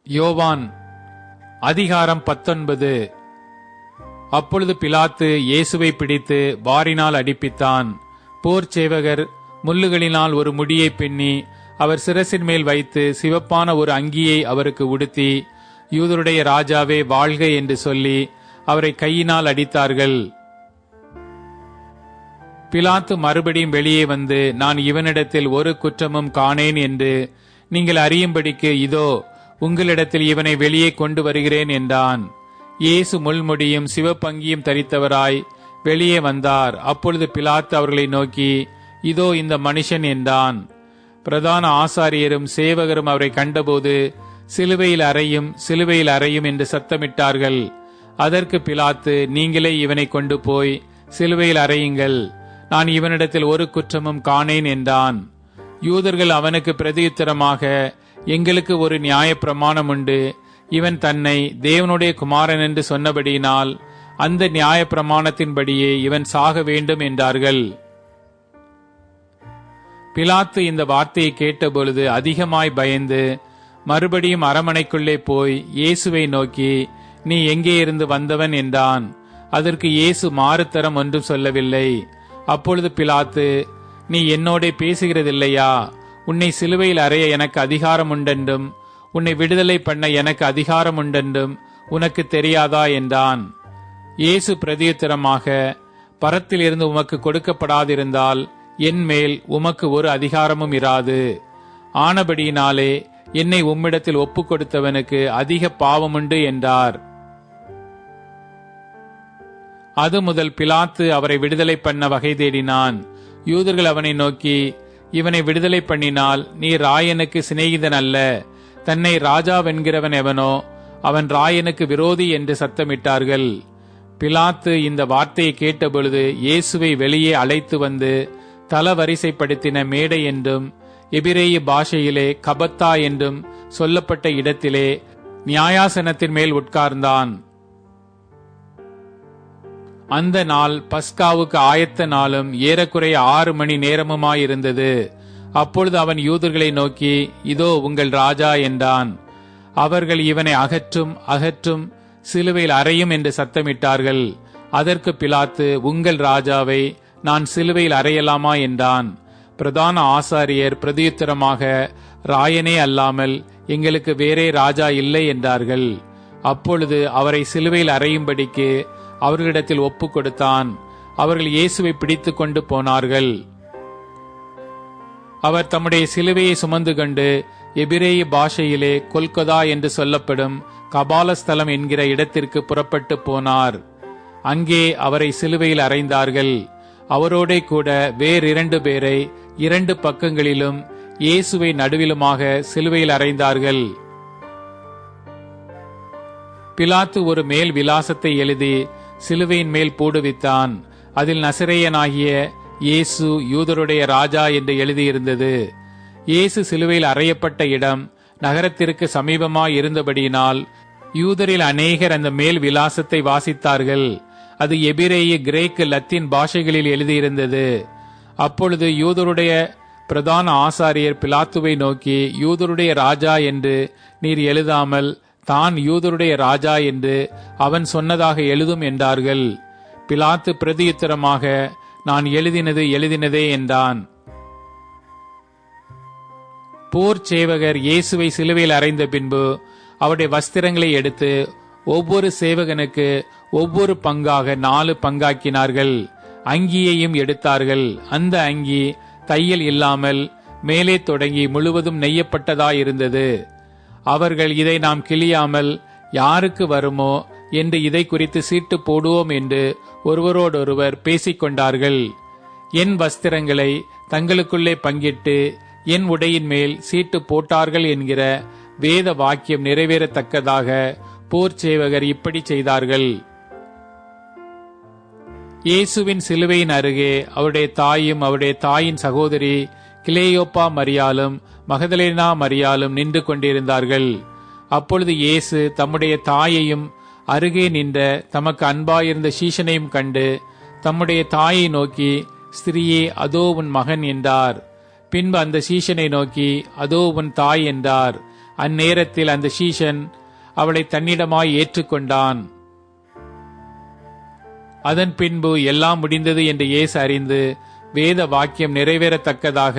யோவான் அதிகாரம் 19. அப்பொழுது பிலாத்து இயேசுவை பிடித்து வாரினால் அடிப்பித்தான். போர் சேவகர் முள்ளுகளினால் ஒரு முடியை பின்னி அவர் சிரசின் மேல் வைத்து சிவப்பான ஒரு அங்கியை அவருக்கு உடுத்தி, யூதருடைய ராஜாவே வாழ்க என்று சொல்லி அவரை கையினால் அடித்தார்கள். பிலாத்து மறுபடியும் வெளியே வந்து, நான் இவனிடத்தில் ஒரு குற்றமும் காணேன் என்று நீங்கள் அறியும்படிக்கு இதோ உங்களிடத்தில் இவனை வெளியே கொண்டு வருகிறேன் என்றான். இயேசு முள்முடியும் சிவப்பங்கியும் தரித்தவராய் வெளியே வந்தார். அப்பொழுது பிலாத்து அவர்களை நோக்கி, இதோ இந்த மனுஷன் என்றான். பிரதான ஆசாரியரும் சேவகரும் அவரை கண்டபோது, சிலுவையில் அறையும், சிலுவையில் அறையும் என்று சத்தமிட்டார்கள். அதற்கு பிலாத்து, நீங்களே இவனை கொண்டு போய் சிலுவையில் அறையுங்கள், நான் இவனிடத்தில் ஒரு குற்றமும் காணேன் என்றான். யூதர்கள் அவனுக்கு பிரதியுத்தரமாக, எங்களுக்கு ஒரு நியாயப்பிரமாணம் உண்டு, இவன் தன்னை தேவனுடைய குமாரன் என்று சொன்னபடியினால் அந்த நியாயப்பிரமாணத்தின்படியே இவன் சாக வேண்டும் என்றார்கள். பிலாத்து இந்த வார்த்தையை கேட்டபொழுது அதிகமாய் பயந்து மறுபடியும் அரமனைக்குள்ளே போய் இயேசுவை நோக்கி, நீ எங்கே இருந்து வந்தவன் என்றான். அதற்கு இயேசு மாறுத்தரம் ஒன்றும் சொல்லவில்லை. அப்பொழுது பிலாத்து, நீ என்னோட பேசுகிறதில்லையா? உன்னை சிலுவையில் அறைய எனக்கு அதிகாரம் உண்டென்றும் உன்னை விடுதலை பண்ண எனக்கு அதிகாரம் உண்டென்றும் உனக்கு தெரியாதா என்றான். இயேசு பிரதியுத்தரமாக, பரத்தில் இருந்து உமக்கு கொடுக்கப்படாதிருந்தால் என் மேல் உமக்கு ஒரு அதிகாரமும் இராது. ஆனபடியினாலே என்னை உம்மிடத்தில் ஒப்புக் கொடுத்தவனுக்கு அதிக பாவமுண்டு என்றார். அது முதல் பிலாத்து அவரை விடுதலை பண்ண வகை தேடினான். யூதர்கள் அவனை நோக்கி, இவனை விடுதலை பண்ணினால் நீ ராயனுக்கு சிநேகிதன் அல்ல, தன்னை ராஜாவென்கிறவன் எவனோ அவன் ராயனுக்கு விரோதி என்று சத்தமிட்டார்கள். பிலாத்து இந்த வார்த்தையை கேட்டபொழுது இயேசுவை வெளியே அழைத்து வந்து தலவரிசைப்படுத்தின மேடை என்றும் எபிரேய பாஷையிலே கபத்தா என்றும் சொல்லப்பட்ட இடத்திலே நியாயாசனத்தின் மேல் உட்கார்ந்தான். அந்த நாள் பஸ்காவுக்கு ஆயத்த நாளும் ஏறக்குறைய 6 மணி நேரமுமாயிருந்தது. அப்பொழுது அவன் யூதர்களை நோக்கி, இதோ உங்கள் ராஜா என்றான். அவர்கள் இவனை அகற்றும் அகற்றும், சிலுவையில் அறையும் என்று சத்தமிட்டார்கள். அதற்கு பிலாத்து, உங்கள் ராஜாவை நான் சிலுவையில் அறையலாமா என்றான். பிரதான ஆசாரியர் பிரதியுத்தரமாக, ராயனே அல்லாமல் எங்களுக்கு வேறே ராஜா இல்லை என்றார்கள். அப்பொழுது அவரை சிலுவையில் அறையும்படிக்கு அவர்களிடத்தில் ஒப்புக் கொடுத்தான். அவர்கள் இயேசுவை பிடித்து கொண்டு போனார்கள். அவர் தம்முடைய சிலுவையை சுமந்து கொண்டு எபிரேய பாஷையிலே கொல்கொதா என்று சொல்லப்படும் கபாலஸ்தலம் என்கிற இடத்திற்கு புறப்பட்டு போனார். அங்கே அவரை சிலுவையில் அறைந்தார்கள். அவரோடே கூட வேறு 2 பேரை 2 பக்கங்களிலும் இயேசுவை நடுவிலுமாக சிலுவையில் அறைந்தார்கள். பிலாத்து ஒரு மேல் விலாசத்தை எழுதி சிலுவையின் மேல் போடுவித்தான். அதில் நசரேயனாகிய இயேசு யூதருடைய ராஜா என்று எழுதியிருந்தது. இயேசு சிலுவையில் அறையப்பட்ட இடம் நகரத்திற்கு சமீபமாய் இருந்தபடியினால் யூதரில் அநேகர் அந்த மேல் விலாசத்தை வாசித்தார்கள். அது எபிரேய, கிரேக்கு, லத்தீன் பாஷைகளில் எழுதியிருந்தது. அப்பொழுது யூதருடைய பிரதான ஆசாரியர் பிலாத்துவை நோக்கி, யூதருடைய ராஜா என்று நீர் எழுதாமல் தான் யூதருடைய ராஜா என்று அவன் சொன்னதாக எழுதும் என்றார்கள். பிலாத்து பிரதியுத்தரமாக, நான் எழுதினது எழுதினதே என்றான். போர் சேவகர் இயேசுவை சிலுவையில் அறைந்த பின்பு அவருடைய வஸ்திரங்களை எடுத்து ஒவ்வொரு சேவகனுக்கு ஒவ்வொரு பங்காக 4 பங்காக்கினார்கள். அங்கியையும் எடுத்தார்கள். அந்த அங்கி தையல் இல்லாமல் மேலே தொடங்கி முழுவதும் நெய்யப்பட்டதாயிருந்தது. அவர்கள், இதை நாம் கிழியாமல் யாருக்கு வருமோ என்று இதை குறித்து சீட்டு போடுவோம் என்று ஒருவரோடொருவர் பேசிக்கொண்டார்கள். என் வஸ்திரங்களை தங்களுக்குள்ளே பங்கிட்டு என் உடையின் மேல் சீட்டு போட்டார்கள் என்கிற வேத வாக்கியம் நிறைவேறத்தக்கதாக போர் சேவகர் இப்படி செய்தார்கள். இயேசுவின் சிலுவையின் அருகே அவருடைய தாயும் அவருடைய தாயின் சகோதரி கிலேயோப்பா மரியாலும் மகதலேனா மரியாலும் நின்று கொண்டிருந்தார்கள். அப்பொழுது இயேசு தம்முடைய தாயையும் அருகே நின்ற தமக்கு அன்பாயிருந்த சீஷனையும் கண்டு தம்முடைய தாயை நோக்கி, ஸ்திரியே, அதோ உன் மகன் என்றார். பின்பு அந்த சீஷனை நோக்கி, அதோ உன் தாய் என்றார். அந்நேரத்தில் அந்த சீஷன் அவளை தன்னிடமாய் ஏற்றுக்கொண்டான். அதன் பின்பு எல்லாம் முடிந்தது என்று இயேசு அறிந்து வேத வாக்கியம் நிறைவேறத்தக்கதாக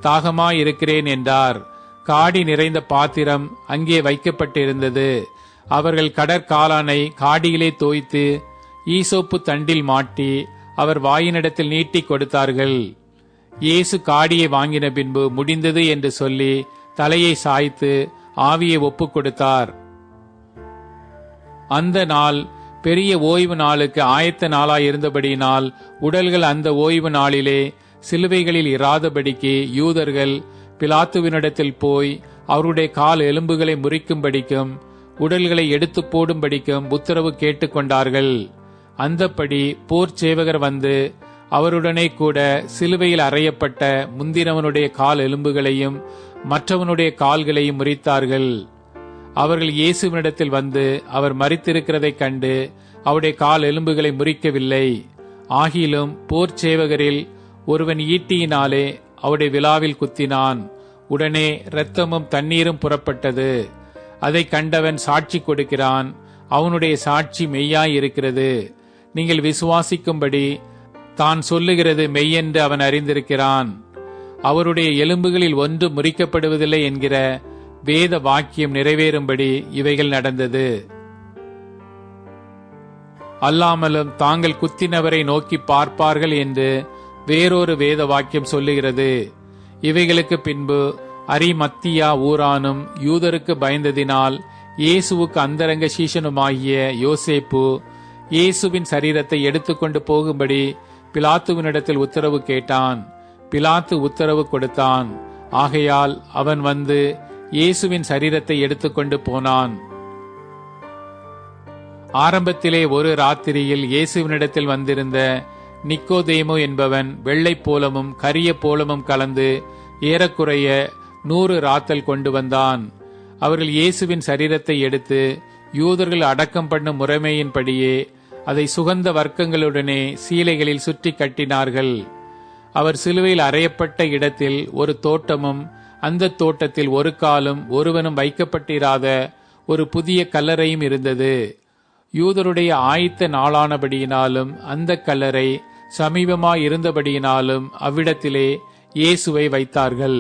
தாகமாயிருக்கிறேன் என்றார். காடி நிறைந்த பாத்திரம் அங்கே வைக்கப்பட்டிருந்தது. அவர்கள் கடற்காளானை காடியிலே தோய்த்து ஈசோப்பு தண்டில் மாட்டி அவர் வாயினிடத்தில் நீட்டி கொடுத்தார்கள். இயேசு காடியை வாங்கின பின்பு முடிந்தது என்று சொல்லி தலையை சாய்த்து ஆவியை ஒப்புக் கொடுத்தார். அந்த நாள் பெரிய ஓய்வு நாளுக்கு ஆயத்த நாளாய் இருந்தபடியினால் உடல்கள் அந்த ஓய்வு நாளிலே சிலுவைகளில் இராதபடிக்கு யூதர்கள் பிலாத்துவினிடத்தில் போய் அவருடைய கால் எலும்புகளை முறிக்கும்படிக்கும் உடல்களை எடுத்து போடும்படிக்கும் உத்தரவு கேட்டுக்கொண்டார்கள். அந்தப்படி போர் சேவகர் வந்து அவருடனே கூட சிலுவையில் அறையப்பட்ட முந்தினவனுடைய கால் எலும்புகளையும் மற்றவனுடைய கால்களையும் முறித்தார்கள். அவர்கள் இயேசுவினிடத்தில் வந்து அவர் மரித்திருக்கிறதைக் கண்டு அவருடைய கால் எலும்புகளை முறிக்கவில்லை. ஆகிலும் போர் சேவகரில் ஒருவன் ஈட்டியினாலே அவருடைய விலாவில் குத்தினான். உடனே இரத்தமும் தண்ணீரும் புறப்பட்டது. அதை கண்டவன் சாட்சி கொடுக்கிறான். அவனுடைய சாட்சி மெய்யாய் இருக்கிறது. நீங்கள் விசுவாசிக்கும்படி தான் சொல்லுகிறது மெய்யென்று அவன் அறிந்திருக்கிறான். அவருடைய எலும்புகளில் ஒன்று முறிக்கப்படுவதில்லை என்கிற வேத வாக்கியம் நிறைவேறும்படி இவைகள் நடந்தது. அல்லாமலும் தாங்கள் குத்தினவரை நோக்கி பார்ப்பார்கள் என்று வேறொரு வேத வாக்கியம் சொல்லுகிறது. இவைகளுக்கு பின்பு அரிமத்தியா ஊரானும் யூதருக்கு பயந்ததினால் இயேசுவுக்கு அந்தரங்க சீஷனுமாகிய யோசேப்பு இயேசுவின் சரீரத்தை எடுத்துக்கொண்டு போகும்படி பிலாத்துவினிடத்தில் உத்தரவு கேட்டான். பிலாத்து உத்தரவு கொடுத்தான். ஆகையால் அவன் வந்து இயேசுவின் சரீரத்தை எடுத்துக்கொண்டு போனான். ஆரம்பத்திலே ஒரு ராத்திரியில் இயேசுவினிடத்தில் வந்திருந்த நிக்கோதேமு என்பவன் வெள்ளை போலமும் கரிய போலமும் கலந்து ஏறக்குறைய 100 ராத்தல் கொண்டு வந்தான். அவர்கள் இயேசுவின் சரீரத்தை எடுத்து யூதர்கள் அடக்கம் பண்ணும் முறைமையின்படியே அதை சுகந்த வர்க்கங்களுடனே சீலைகளில் சுற்றி கட்டினார்கள். அவர் சிலுவையில் அறையப்பட்ட இடத்தில் ஒரு தோட்டமும் அந்த தோட்டத்தில் ஒரு காலும் ஒருவனும் வைக்கப்பட்டிராத ஒரு புதிய கல்லறையும் இருந்தது. யூதருடைய ஆயத்த நாளானபடியினாலும் அந்த கல்லறை சமீபமாயிருந்தபடியினாலும் அவ்விடத்திலே இயேசுவை வைத்தார்கள்.